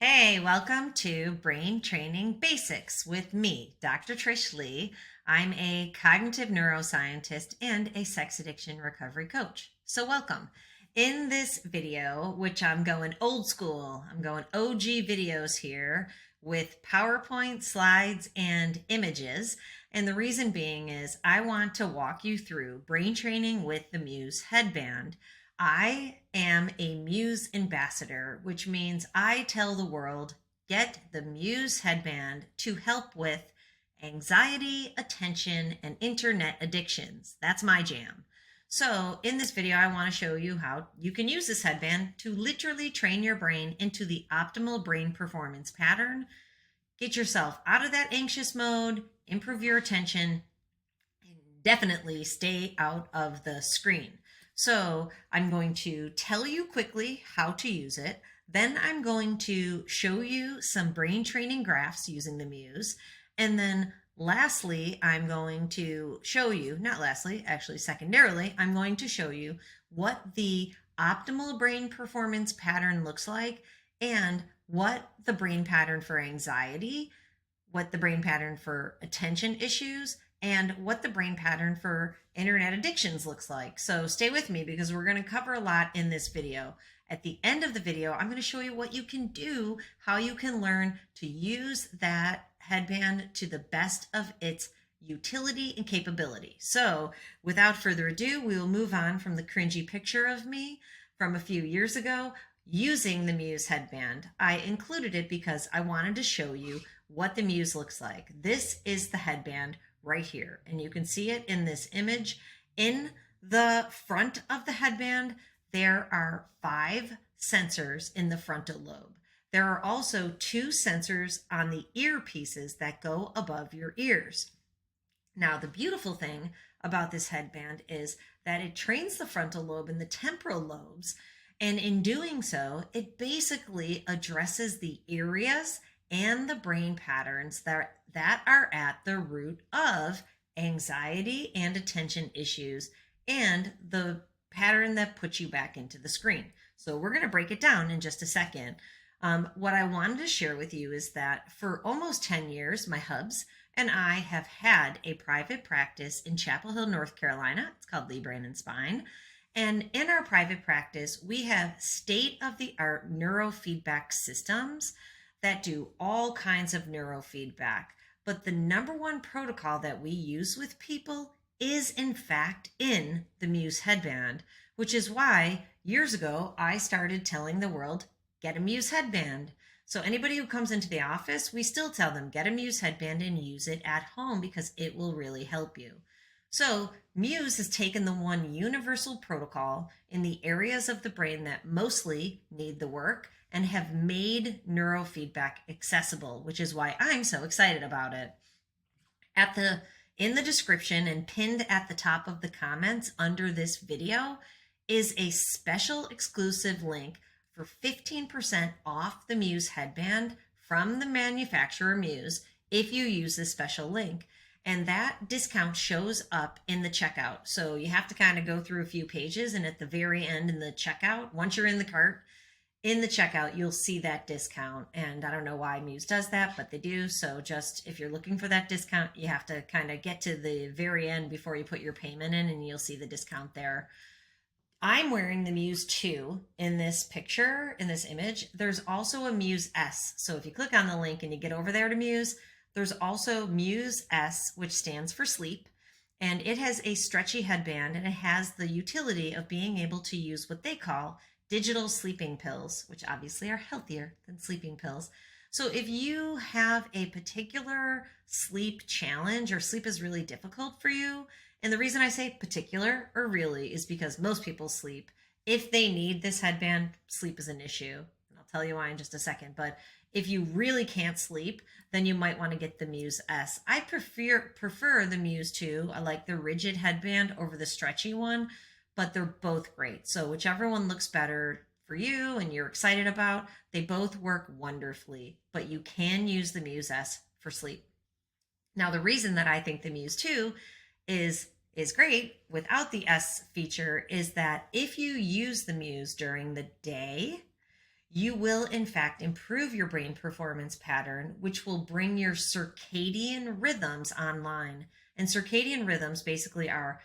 Hey, welcome to Brain Training Basics with me, Dr. Trish Leigh. I'm a cognitive neuroscientist and a sex addiction recovery coach. So, welcome. In this video, which I'm going old school, I'm going OG videos here with PowerPoint slides and images. And the reason being is I want to walk you through brain training with the Muse headband. I am a Muse ambassador, which means I tell the world, get the Muse headband to help with anxiety, attention, and internet addictions. That's my jam. So in this video, I want to show you how you can use this headband to literally train your brain into the optimal brain performance pattern, get yourself out of that anxious mode, improve your attention, and definitely stay out of the screen. So I'm going to tell you quickly how to use it. Then I'm going to show you some brain training graphs using the Muse. And then lastly, I'm going to show you, not lastly, actually secondarily, I'm going to show you what the optimal brain performance pattern looks like and what the brain pattern for anxiety, what the brain pattern for attention issues, and what the brain pattern for internet addictions looks like. So stay with me because we're going to cover a lot in this video. At the end of the video, I'm going to show you what you can do, how you can learn to use that headband to the best of its utility and capability. So without further ado, we will move on from the cringy picture of me from a few years ago using the Muse headband. I included it because I wanted to show you what the Muse looks like. This is the headband right here, and you can see it in this image. In the front of the headband, there are 5 sensors in the frontal lobe. There are also 2 sensors on the earpieces that go above your ears. Now, the beautiful thing about this headband is that it trains the frontal lobe and the temporal lobes, and in doing so, it basically addresses the areas and the brain patterns that are at the root of anxiety and attention issues and the pattern that puts you back into the screen. So we're going to break it down in just a second. What I wanted to share with you is that for almost 10 years, my hubs and I have had a private practice in Chapel Hill, North Carolina. It's called Leigh Brain and Spine. And in our private practice, we have state-of-the-art neurofeedback systems that do all kinds of neurofeedback. But the number one protocol that we use with people is in fact in the Muse headband, which is why years ago I started telling the world, get a Muse headband. So anybody who comes into the office, we still tell them, get a Muse headband and use it at home because it will really help you. So Muse has taken the one universal protocol in the areas of the brain that mostly need the work and have made neurofeedback accessible, which is why I'm so excited about it. In the description and pinned at the top of the comments under this video is a special exclusive link for 15% off the Muse headband from the manufacturer Muse if you use this special link. And that discount shows up in the checkout. So you have to kind of go through a few pages, and at the very end in the checkout, once you're in the cart, in the checkout, you'll see that discount. And I don't know why Muse does that, but they do. So just if you're looking for that discount, you have to kind of get to the very end before you put your payment in, and you'll see the discount there. I'm wearing the Muse 2 in this picture, in this image. There's also a Muse S. So if you click on the link and you get over there to Muse, there's also Muse S, which stands for sleep, and it has a stretchy headband, and it has the utility of being able to use what they call digital sleeping pills, which obviously are healthier than sleeping pills. So if you have a particular sleep challenge or sleep is really difficult for you, and the reason I say particular or really is because most people sleep. If they need this headband, sleep is an issue. And I'll tell you why in just a second, but if you really can't sleep, then you might want to get the Muse S. I prefer the Muse 2. I like the rigid headband over the stretchy one, but they're both great. So whichever one looks better for you and you're excited about, they both work wonderfully, but you can use the Muse S for sleep. Now, the reason that I think the Muse 2 is great without the S feature is that if you use the Muse during the day, you will in fact improve your brain performance pattern, which will bring your circadian rhythms online. And circadian rhythms basically are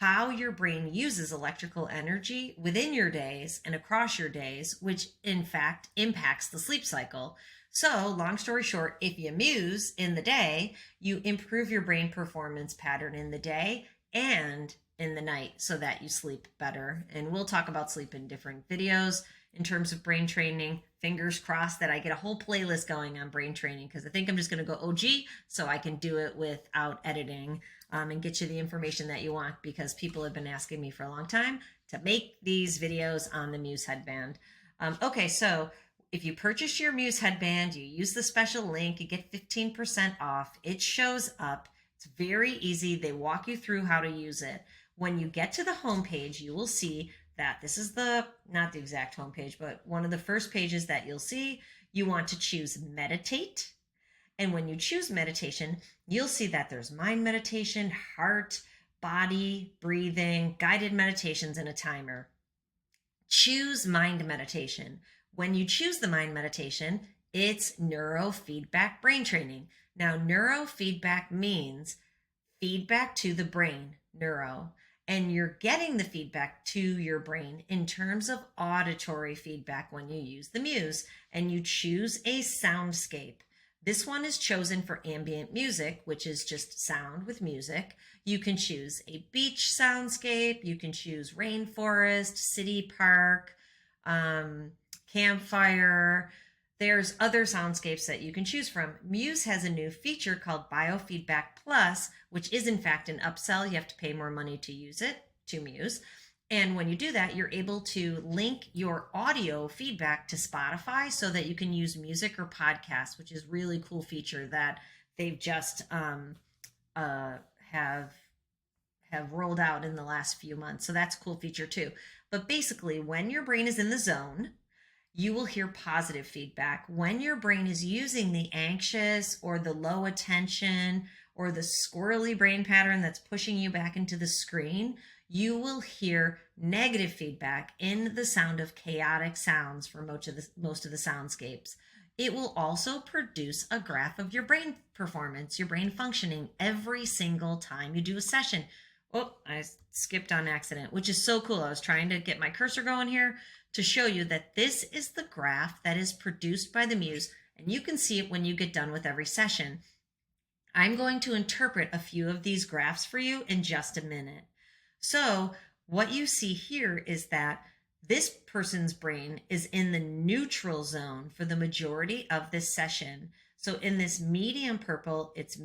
how your brain uses electrical energy within your days and across your days, which in fact impacts the sleep cycle. So, long story short, if you muse in the day, you improve your brain performance pattern in the day and in the night so that you sleep better. And we'll talk about sleep in different videos in terms of brain training. Fingers crossed that I get a whole playlist going on brain training, because I think I'm just going to go OG so I can do it without editing, and get you the information that you want, because people have been asking me for a long time to make these videos on the Muse headband. Okay, so if you purchase your Muse headband, you use the special link, you get 15% off. It shows up. It's very easy. They walk you through how to use it. When you get to the homepage, you will see that this is not the exact homepage, but one of the first pages that you'll see. You want to choose meditate. And when you choose meditation, you'll see that there's mind meditation, heart, body, breathing, guided meditations, and a timer. Choose mind meditation. When you choose the mind meditation, it's neurofeedback brain training. Now, neurofeedback means feedback to the brain, neuro, and you're getting the feedback to your brain in terms of auditory feedback when you use the Muse, and you choose a soundscape. This one is chosen for ambient music, which is just sound with music. You can choose a beach soundscape. You can choose rainforest, city park, campfire. There's other soundscapes that you can choose from. Muse has a new feature called Biofeedback Plus, which is in fact an upsell. You have to pay more money to use it, to Muse. And when you do that, you're able to link your audio feedback to Spotify so that you can use music or podcasts, which is a really cool feature that they've just have rolled out in the last few months. So that's a cool feature too. But basically, when your brain is in the zone, you will hear positive feedback. When your brain is using the anxious or the low attention or the squirrely brain pattern that's pushing you back into the screen, you will hear negative feedback in the sound of chaotic sounds for most of the soundscapes. It will also produce a graph of your brain performance, your brain functioning every single time you do a session. Oh, I skipped on accident, which is so cool. I was trying to get my cursor going here to show you that this is the graph that is produced by the Muse, and you can see it when you get done with every session. I'm going to interpret a few of these graphs for you in just a minute. So what you see here is that this person's brain is in the neutral zone for the majority of this session. So in this medium purple, it's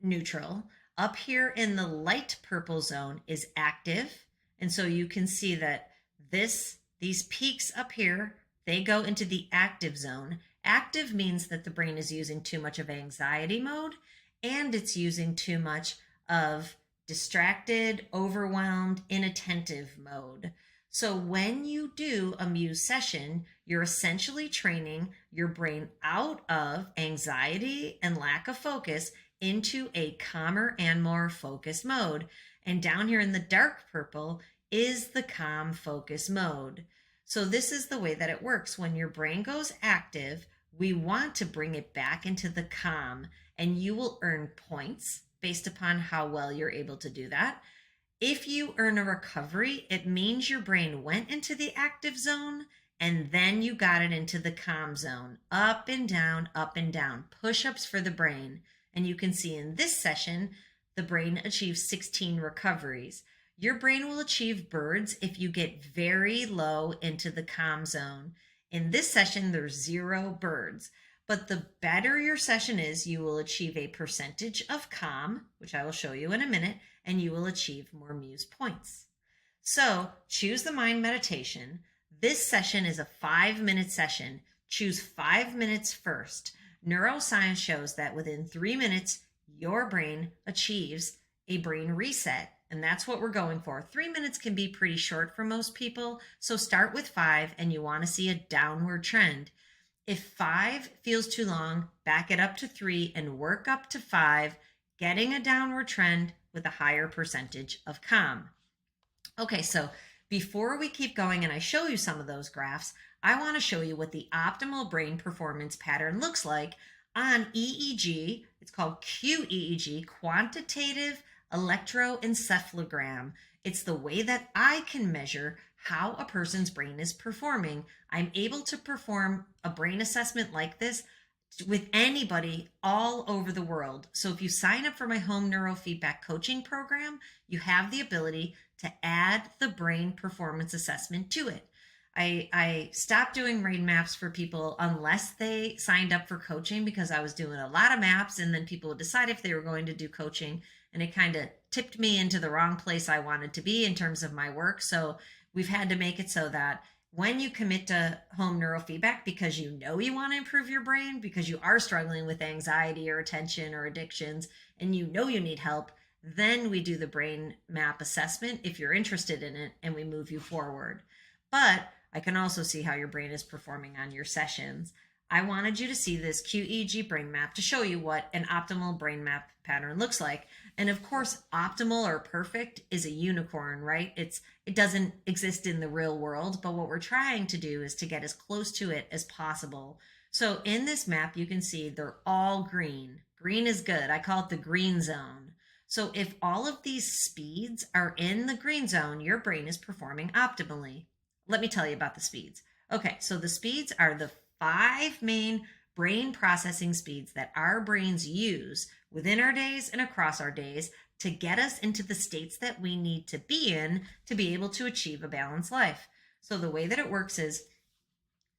neutral. Up here in the light purple zone is active. And so you can see that these peaks up here, they go into the active zone. Active means that the brain is using too much of anxiety mode, and it's using too much of distracted, overwhelmed, inattentive mode. So when you do a Muse session, you're essentially training your brain out of anxiety and lack of focus into a calmer and more focused mode. And down here in the dark purple is the calm focus mode. So this is the way that it works. When your brain goes active, we want to bring it back into the calm, and you will earn points based upon how well you're able to do that. If you earn a recovery, it means your brain went into the active zone and then you got it into the calm zone. Up and down, push-ups for the brain. And you can see in this session, the brain achieves 16 recoveries. Your brain will achieve birds if you get very low into the calm zone. In this session, there's 0 birds. But the better your session is, you will achieve a percentage of calm, which I will show you in a minute, and you will achieve more Muse points. So choose the mind meditation. This session is a 5-minute session. Choose 5 minutes first. Neuroscience shows that within 3 minutes, your brain achieves a brain reset. And that's what we're going for. 3 minutes can be pretty short for most people. So start with 5, and you want to see a downward trend. If 5 feels too long, back it up to 3 and work up to 5, getting a downward trend with a higher percentage of calm. Okay, so before we keep going and I show you some of those graphs, I want to show you what the optimal brain performance pattern looks like on EEG. It's called QEEG, quantitative electroencephalogram. It's the way that I can measure how a person's brain is performing. I'm able to perform a brain assessment like this with anybody all over the world. So if you sign up for my home neurofeedback coaching program, you have the ability to add the brain performance assessment to it. I stopped doing brain maps for people unless they signed up for coaching, because I was doing a lot of maps and then people would decide if they were going to do coaching, and it kind of tipped me into the wrong place I wanted to be in terms of my work. So we've had to make it so that when you commit to home neurofeedback because you know you want to improve your brain, because you are struggling with anxiety or attention or addictions, and you know you need help, then we do the brain map assessment if you're interested in it, and we move you forward. But I can also see how your brain is performing on your sessions. I wanted you to see this QEEG brain map to show you what an optimal brain map pattern looks like. And of course, optimal or perfect is a unicorn, right? It doesn't exist in the real world, but what we're trying to do is to get as close to it as possible. So in this map, you can see they're all green. Green is good. I call it the green zone. So if all of these speeds are in the green zone, your brain is performing optimally. Let me tell you about the speeds. Okay, so the speeds are the 5 main brain processing speeds that our brains use within our days and across our days to get us into the states that we need to be in to be able to achieve a balanced life. So the way that it works is,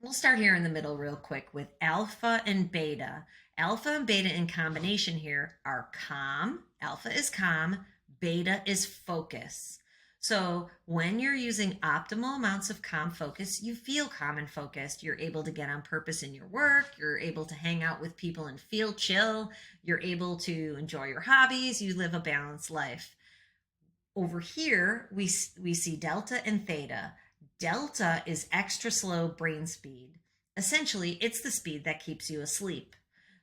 we'll start here in the middle real quick with alpha and beta. Alpha and beta in combination here are calm. Alpha is calm, beta is focus. So when you're using optimal amounts of calm focus, you feel calm and focused. You're able to get on purpose in your work. You're able to hang out with people and feel chill. You're able to enjoy your hobbies. You live a balanced life. Over here, we see delta and theta. Delta is extra slow brain speed. Essentially, it's the speed that keeps you asleep.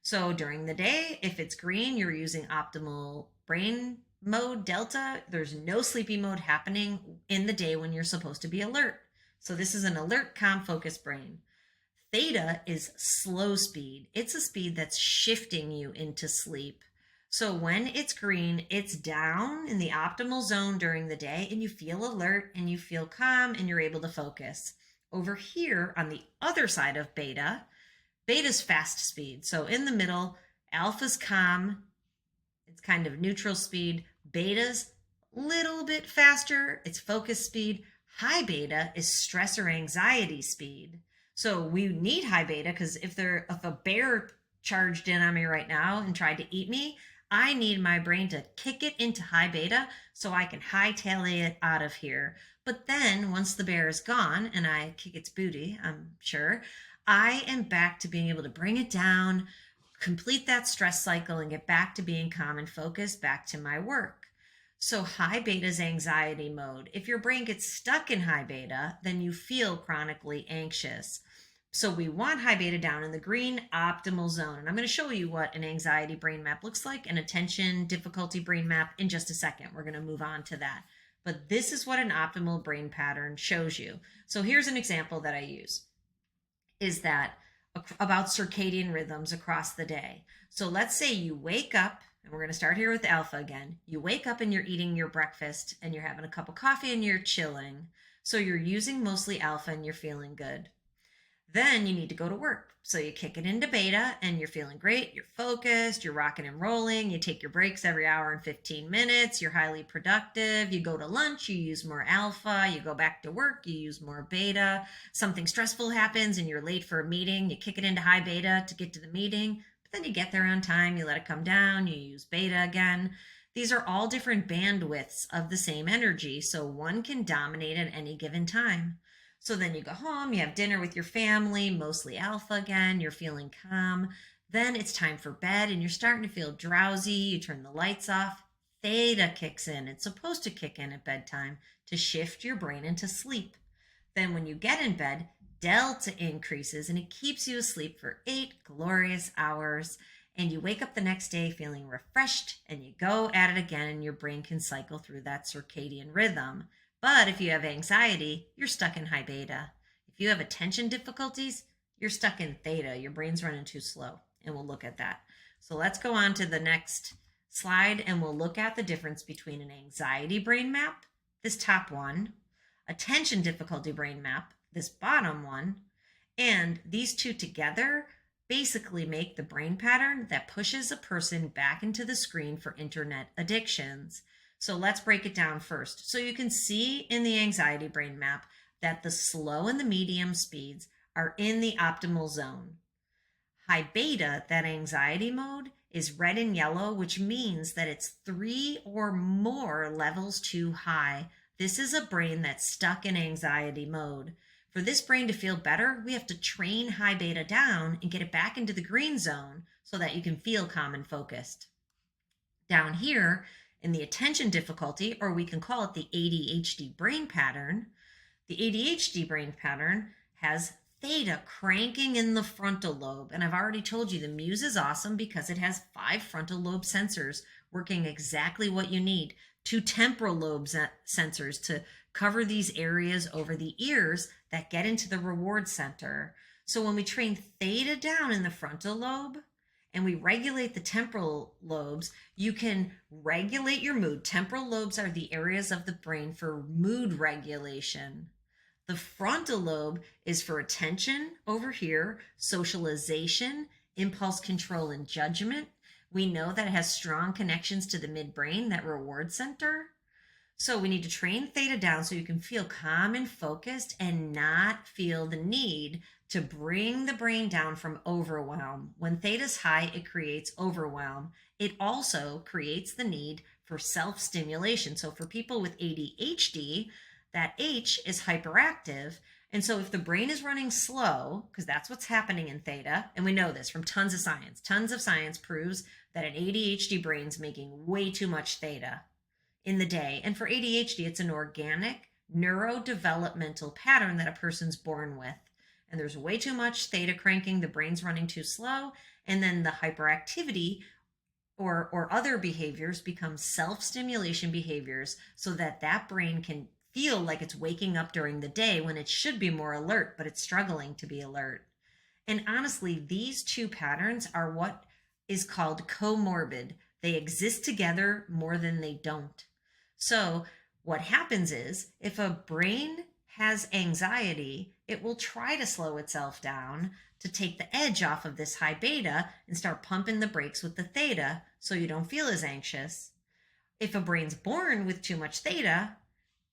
So during the day, if it's green, you're using optimal brain mode delta. There's no sleepy mode happening in the day when you're supposed to be alert. So this is an alert, calm, focused brain. Theta is slow speed. It's a speed that's shifting you into sleep. So when it's green, it's down in the optimal zone during the day, and you feel alert and you feel calm and you're able to focus. Over here on the other side of beta, beta's fast speed. So in the middle, alpha's calm, it's kind of neutral speed. Beta's a little bit faster, it's focus speed. High beta is stress or anxiety speed. So we need high beta because if a bear charged in on me right now and tried to eat me, I need my brain to kick it into high beta so I can hightail it out of here. But then once the bear is gone and I kick its booty, I'm sure, I am back to being able to bring it down, complete that stress cycle, and get back to being calm and focused, back to my work. So high beta is anxiety mode. If your brain gets stuck in high beta, then you feel chronically anxious. So we want high beta down in the green optimal zone. And I'm going to show you what an anxiety brain map looks like, an attention difficulty brain map, in just a second. We're going to move on to that. But this is what an optimal brain pattern shows you. So here's an example that I use, is that about circadian rhythms across the day. So let's say you wake up, and we're going to start here with alpha again. You wake up and you're eating your breakfast and you're having a cup of coffee and you're chilling. So you're using mostly alpha and you're feeling good. Then you need to go to work. So you kick it into beta and you're feeling great. You're focused, you're rocking and rolling. You take your breaks every hour and 15 minutes. You're highly productive. You go to lunch, you use more alpha. You go back to work, you use more beta. Something stressful happens and you're late for a meeting. You kick it into high beta to get to the meeting. But then you get there on time, you let it come down, you use beta again. These are all different bandwidths of the same energy, so one can dominate at any given time. So then you go home, you have dinner with your family, mostly alpha again, you're feeling calm. Then it's time for bed and you're starting to feel drowsy, you turn the lights off. Theta kicks in. It's supposed to kick in at bedtime to shift your brain into sleep. Then when you get in bed, delta increases and it keeps you asleep for 8 glorious hours. And you wake up the next day feeling refreshed and you go at it again, and your brain can cycle through that circadian rhythm. But if you have anxiety, you're stuck in high beta. If If you have attention difficulties, you're stuck in theta. Your brain's running too slow, and we'll look at that. So let's go on to the next slide, and we'll look at the difference between an anxiety brain map, this top one, attention difficulty brain map, this bottom one, and these two together basically make the brain pattern that pushes a person back into the screen for internet addictions. So let's break it down first. So you can see in the anxiety brain map that the slow and the medium speeds are in the optimal zone. High beta, that anxiety mode, is red and yellow, which means that it's 3 or more levels too high. This is a brain that's stuck in anxiety mode. For this brain to feel better, we have to train high beta down and get it back into the green zone so that you can feel calm and focused. Down here in the attention difficulty, or we can call it the ADHD brain pattern, the ADHD brain pattern has theta cranking in the frontal lobe. And I've already told you the Muse is awesome because it has 5 frontal lobe sensors working exactly what you need. 2 temporal lobe sensors to cover these areas over the ears that get into the reward center. So when we train theta down in the frontal lobe and we regulate the temporal lobes, you can regulate your mood. Temporal lobes are the areas of the brain for mood regulation. The frontal lobe is for attention over here, socialization, impulse control, and judgment. We know that it has strong connections to the midbrain, that reward center. So we need to train theta down so you can feel calm and focused and not feel the need to bring the brain down from overwhelm. When theta's high, it creates overwhelm. It also creates the need for self-stimulation. So for people with ADHD, that H is hyperactive. And so if the brain is running slow, because that's what's happening in theta, and we know this from tons of science proves that an ADHD brain's making way too much theta in the day. And for ADHD, it's an organic neurodevelopmental pattern that a person's born with. And there's way too much theta cranking, the brain's running too slow, and then the hyperactivity or other behaviors become self-stimulation behaviors so that that brain can feel like it's waking up during the day when it should be more alert, but it's struggling to be alert. And honestly, these two patterns are what is called comorbid. They exist together more than they don't. So what happens is if a brain has anxiety, it will try to slow itself down to take the edge off of this high beta and start pumping the brakes with the theta so you don't feel as anxious. If a brain's born with too much theta,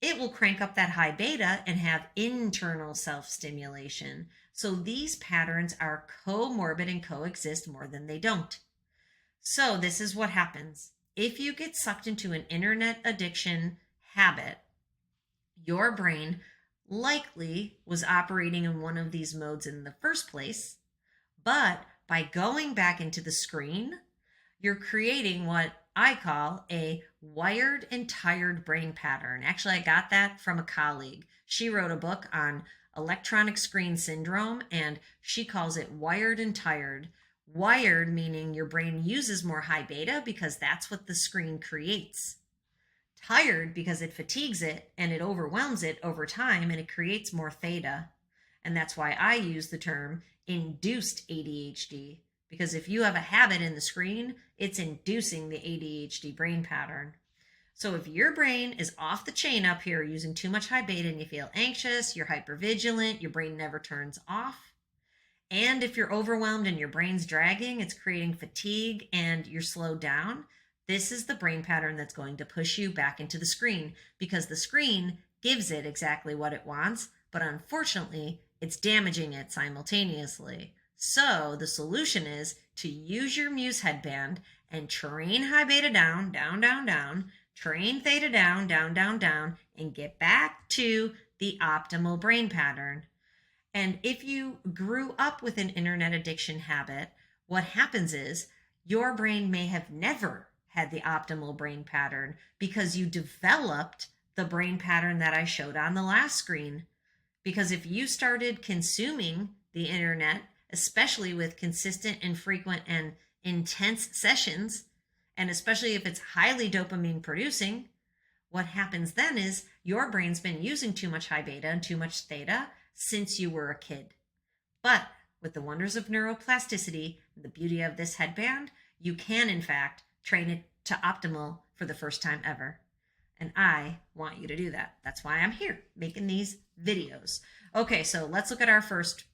it will crank up that high beta and have internal self-stimulation. So these patterns are comorbid and coexist more than they don't. So this is what happens. If you get sucked into an internet addiction habit, your brain likely was operating in one of these modes in the first place, but by going back into the screen, you're creating what I call a wired and tired brain pattern. Actually, I got that from a colleague. She wrote a book on electronic screen syndrome, and she calls it wired and tired. Wired meaning your brain uses more high beta because that's what the screen creates. Tired because it fatigues it and it overwhelms it over time and it creates more theta. And that's why I use the term induced ADHD, because if you have a habit in the screen, it's inducing the ADHD brain pattern. So if your brain is off the chain up here using too much high beta and you feel anxious, you're hypervigilant, your brain never turns off. And if you're overwhelmed and your brain's dragging, it's creating fatigue and you're slowed down. This is the brain pattern that's going to push you back into the screen because the screen gives it exactly what it wants, but unfortunately, it's damaging it simultaneously. So the solution is to use your Muse headband and train high beta down, down, down, down, train theta down, down, down, down, and get back to the optimal brain pattern. And if you grew up with an internet addiction habit, what happens is your brain may have never had the optimal brain pattern because you developed the brain pattern that I showed on the last screen. Because if you started consuming the internet, especially with consistent and frequent and intense sessions, and especially if it's highly dopamine producing, what happens then is your brain's been using too much high beta and too much theta. since you were a kid. But with the wonders of neuroplasticity and the beauty of this headband, you can, in fact, train it to optimal for the first time ever. And I want you to do that. That's why I'm here making these videos. Okay, so let's look at our first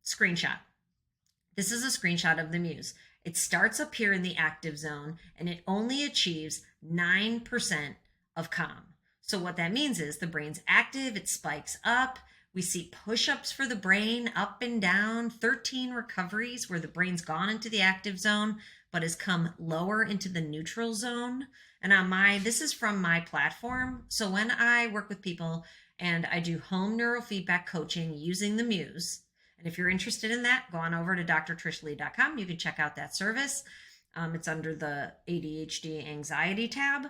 screenshot. This is a screenshot of the Muse. It starts up here in the active zone and it only achieves 9% of calm. So what that means is the brain's active, it spikes up. We see push-ups for the brain up and down, 13 recoveries where the brain's gone into the active zone, but has come lower into the neutral zone. And this is from my platform. So when I work with people and I do home neurofeedback coaching using the Muse, and if you're interested in that, go on over to drtrishleigh.com. You can check out that service. It's under the ADHD anxiety tab.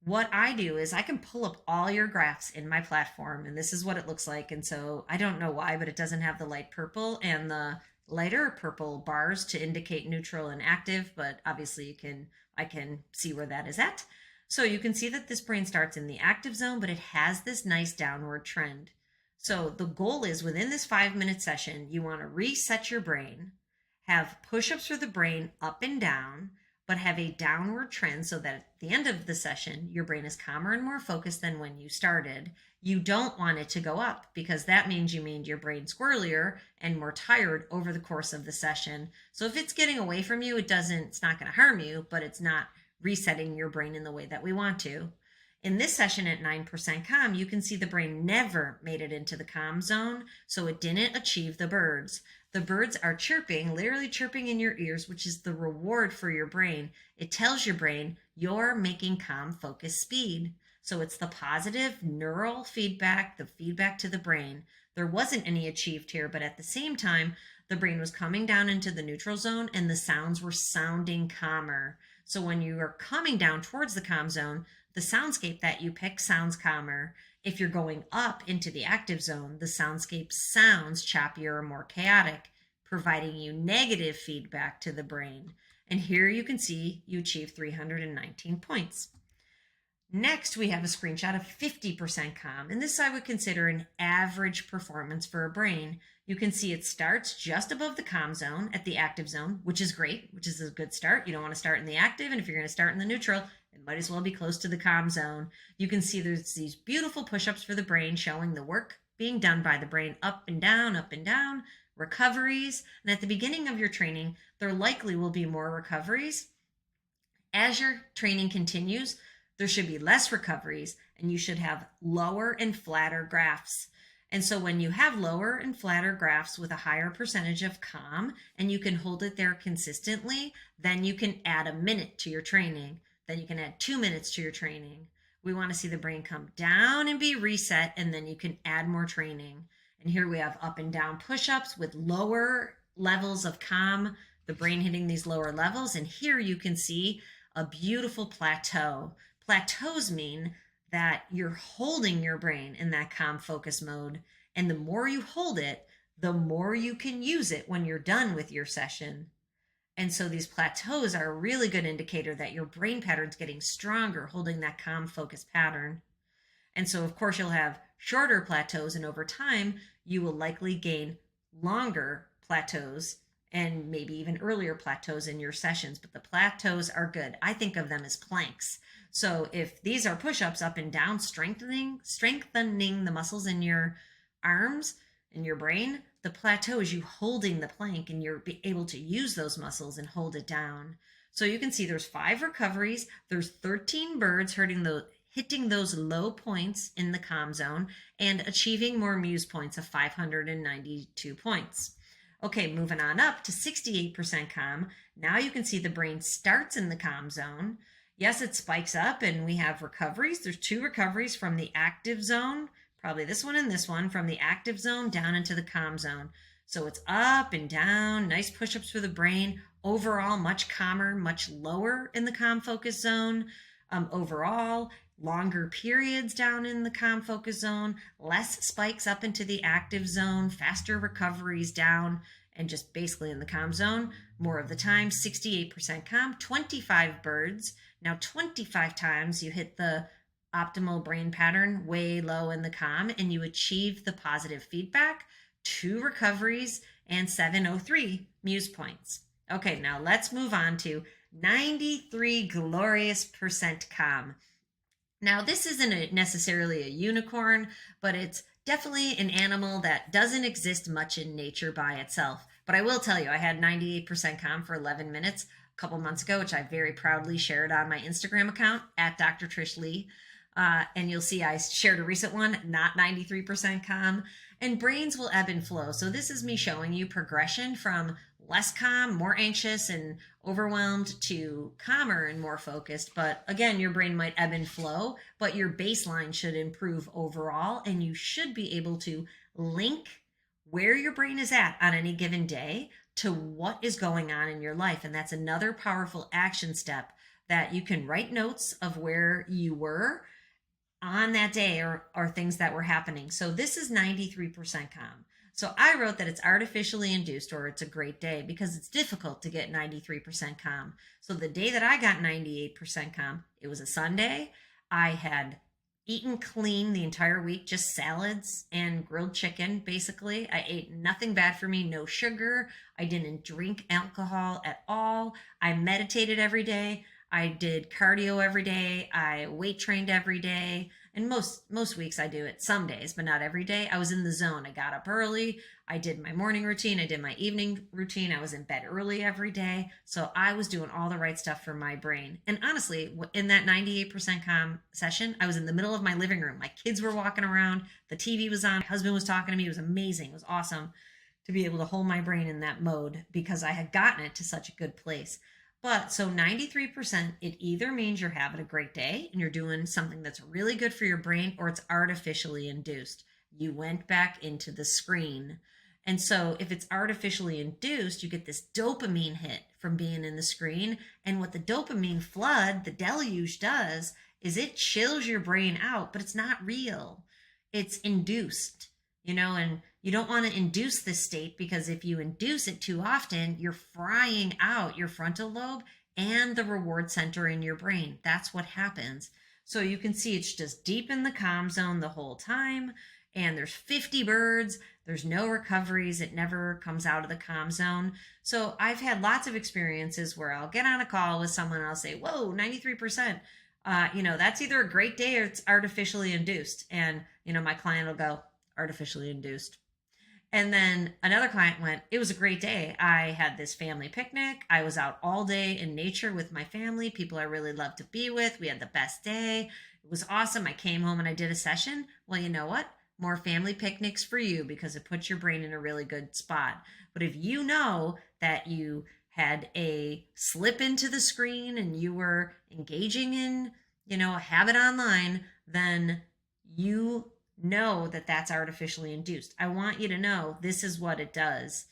What I do is I can pull up all your graphs in my platform, and this is what it looks like. And so I don't know why, but it doesn't have the light purple and the lighter purple bars to indicate neutral and active, but obviously I can see where that is at. So you can see that this brain starts in the active zone, but it has this nice downward trend. So the goal is within this 5-minute session, you want to reset your brain, have push-ups for the brain up and down, but have a downward trend so that at the end of the session, your brain is calmer and more focused than when you started. You don't want it to go up because that means you made your brain squirrelier and more tired over the course of the session. So if it's getting away from you, it's not going to harm you, but it's not resetting your brain in the way that we want to. In this session at 9% calm, you can see the brain never made it into the calm zone, so it didn't achieve the birds. The birds are chirping, literally chirping in your ears, which is the reward for your brain. It tells your brain you're making calm focus speed. So it's the positive neural feedback, the feedback to the brain. There wasn't any achieved here, but at the same time, the brain was coming down into the neutral zone and the sounds were sounding calmer. So when you are coming down towards the calm zone, the soundscape that you pick sounds calmer. If you're going up into the active zone, the soundscape sounds choppier or more chaotic, providing you negative feedback to the brain. And here you can see you achieve 319 points. Next, we have a screenshot of 50% calm, and this I would consider an average performance for a brain. You can see it starts just above the calm zone at the active zone, which is great, which is a good start. You don't want to start in the active, and if you're going to start in the neutral, it might as well be close to the calm zone. You can see there's these beautiful push-ups for the brain showing the work being done by the brain up and down, recoveries. And at the beginning of your training, there likely will be more recoveries. As your training continues, there should be less recoveries and you should have lower and flatter graphs. And so when you have lower and flatter graphs with a higher percentage of calm and you can hold it there consistently, then you can add a minute to your training. Then you can add 2 minutes to your training. We want to see the brain come down and be reset, and then you can add more training. And here we have up and down push-ups with lower levels of calm, the brain hitting these lower levels. And here you can see a beautiful plateau. Plateaus mean that you're holding your brain in that calm focus mode. And the more you hold it, the more you can use it when you're done with your session. And so these plateaus are a really good indicator that your brain pattern's getting stronger, holding that calm focus pattern. And so, of course, you'll have shorter plateaus, and over time, you will likely gain longer plateaus and maybe even earlier plateaus in your sessions. But the plateaus are good. I think of them as planks. So if these are push-ups up and down, strengthening the muscles in your arms and your brain, the plateau is you holding the plank and you're able to use those muscles and hold it down. So you can see there's 5 recoveries. There's 13 birds hitting those low points in the calm zone and achieving more Muse points of 592 points. Okay, moving on up to 68% calm. Now you can see the brain starts in the calm zone. Yes, it spikes up and we have recoveries. There's 2 recoveries from the active zone, probably this one and this one, from the active zone down into the calm zone. So it's up and down, nice push-ups for the brain. Overall, much calmer, much lower in the calm focus zone. Overall, longer periods down in the calm focus zone, less spikes up into the active zone, faster recoveries down, and just basically in the calm zone. More of the time, 68% calm, 25 birds. Now 25 times you hit the optimal brain pattern way low in the calm, and you achieve the positive feedback, 2 recoveries, and 703 Muse points. Okay, now let's move on to 93 glorious percent calm. Now, this isn't necessarily a unicorn, but it's definitely an animal that doesn't exist much in nature by itself. But I will tell you, I had 98% calm for 11 minutes a couple months ago, which I very proudly shared on my Instagram account at Dr. Trish Leigh. And you'll see I shared a recent one, not 93% calm. And brains will ebb and flow. So this is me showing you progression from less calm, more anxious and overwhelmed to calmer and more focused. But again, your brain might ebb and flow, but your baseline should improve overall. And you should be able to link where your brain is at on any given day to what is going on in your life. And that's another powerful action step that you can write notes of where you were on that day or things that were happening. So this is 93% calm. So I wrote that it's artificially induced or it's a great day because it's difficult to get 93% calm. So the day that I got 98% calm, it was a Sunday. I had eaten clean the entire week, just salads and grilled chicken, basically. I ate nothing bad for me, no sugar. I didn't drink alcohol at all. I meditated every day. I did cardio every day. I weight trained every day. And most weeks I do it some days, but not every day. I was in the zone. I got up early. I did my morning routine. I did my evening routine. I was in bed early every day. So I was doing all the right stuff for my brain. And honestly, in that 98% calm session, I was in the middle of my living room. My kids were walking around. The TV was on. My husband was talking to me. It was amazing. It was awesome to be able to hold my brain in that mode because I had gotten it to such a good place. But so 93%, it either means you're having a great day and you're doing something that's really good for your brain, or it's artificially induced. You went back into the screen. And so if it's artificially induced, you get this dopamine hit from being in the screen. And what the dopamine flood, the deluge does, is it chills your brain out, but it's not real. It's induced, and you don't want to induce this state because if you induce it too often, you're frying out your frontal lobe and the reward center in your brain. That's what happens. So you can see it's just deep in the calm zone the whole time. And there's 50 birds. There's no recoveries. It never comes out of the calm zone. So I've had lots of experiences where I'll get on a call with someone and I'll say, whoa, 93%. That's either a great day or it's artificially induced. And, my client will go, artificially induced. And then another client went, it was a great day. I had this family picnic. I was out all day in nature with my family, people I really love to be with. We had the best day. It was awesome. I came home and I did a session. Well, you know what? More family picnics for you because it puts your brain in a really good spot. But if you know that you had a slip into the screen and you were engaging in, a habit online, then you know that that's artificially induced. I want you to know this is what it does.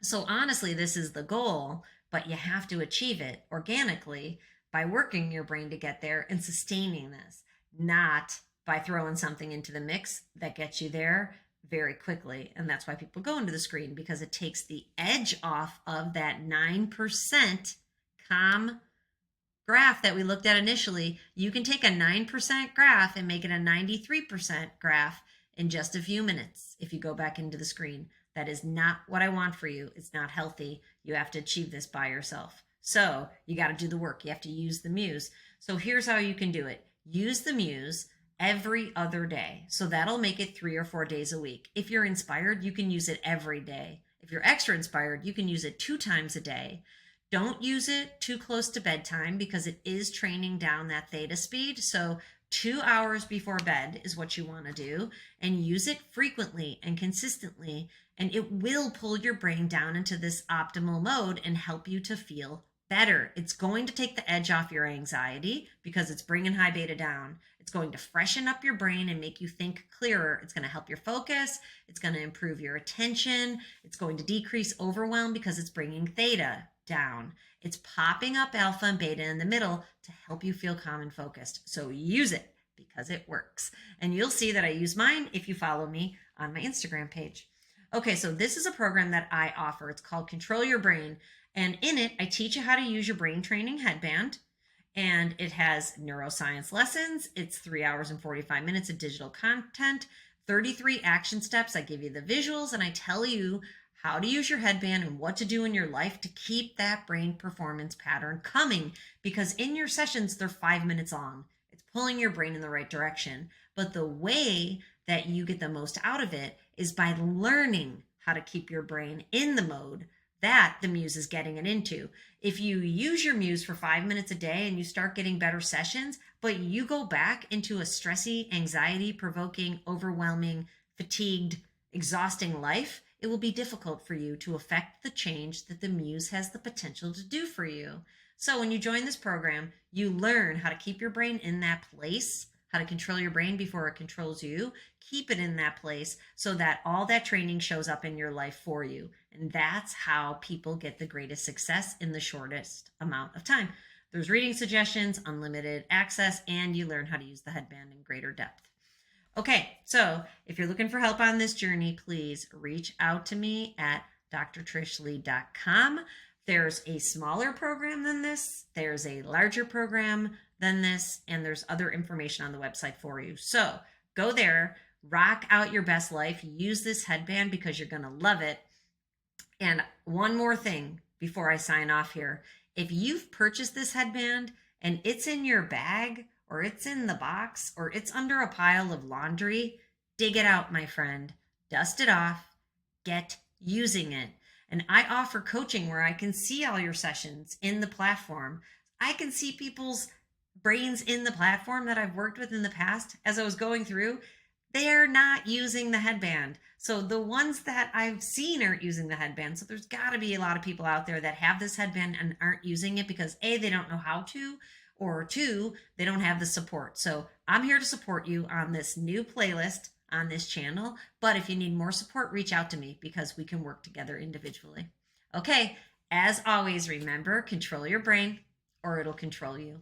So honestly, this is the goal, but you have to achieve it organically by working your brain to get there and sustaining this, not by throwing something into the mix that gets you there very quickly. And that's why people go into the screen, because it takes the edge off of that 9% calm graph that we looked at initially. You can take a 9% graph and make it a 93% graph in just a few minutes if you go back into the screen. That is not what I want for you. It's not healthy. You have to achieve this by yourself. So you got to do the work. You have to use the Muse. So here's how you can do it. Use the Muse every other day. So that'll make it 3 or 4 days a week. If you're inspired, you can use it every day. If you're extra inspired, you can use it 2 times a day. Don't use it too close to bedtime because it is training down that theta speed. So 2 hours before bed is what you want to do, and use it frequently and consistently, and it will pull your brain down into this optimal mode and help you to feel better. It's going to take the edge off your anxiety because it's bringing high beta down. It's going to freshen up your brain and make you think clearer. It's going to help your focus. It's going to improve your attention. It's going to decrease overwhelm because it's bringing theta down. It's popping up alpha and beta in the middle to help you feel calm and focused. So use it because it works. And you'll see that I use mine if you follow me on my Instagram page. Okay, so this is a program that I offer. It's called Control Your Brain. And in it, I teach you how to use your brain training headband. And it has neuroscience lessons. It's 3 hours and 45 minutes of digital content, 33 action steps. I give you the visuals and I tell you how to use your headband and what to do in your life to keep that brain performance pattern coming. Because in your sessions, they're 5 minutes long. It's pulling your brain in the right direction. But the way that you get the most out of it is by learning how to keep your brain in the mode that the Muse is getting it into. If you use your Muse for 5 minutes a day and you start getting better sessions, but you go back into a stressy, anxiety provoking, overwhelming, fatigued, exhausting life, it will be difficult for you to affect the change that the Muse has the potential to do for you. So when you join this program, you learn how to keep your brain in that place, how to control your brain before it controls you, keep it in that place so that all that training shows up in your life for you. And that's how people get the greatest success in the shortest amount of time. There's reading suggestions, unlimited access, and you learn how to use the headband in greater depth. Okay, so if you're looking for help on this journey, please reach out to me at drtrishleigh.com. There's a smaller program than this, there's a larger program than this, and there's other information on the website for you. So go there, rock out your best life, use this headband because you're going to love it. And one more thing before I sign off here. If you've purchased this headband and it's in your bag or it's in the box or it's under a pile of laundry, dig it out, my friend. Dust it off. Get using it. And I offer coaching where I can see all your sessions in the platform. I can see people's brains in the platform that I've worked with in the past as I was going through. They're not using the headband. So the ones that I've seen aren't using the headband. So there's got to be a lot of people out there that have this headband and aren't using it because A, they don't know how to, or two, they don't have the support. So I'm here to support you on this new playlist on this channel. But if you need more support, reach out to me because we can work together individually. Okay, as always, remember, control your brain or it'll control you.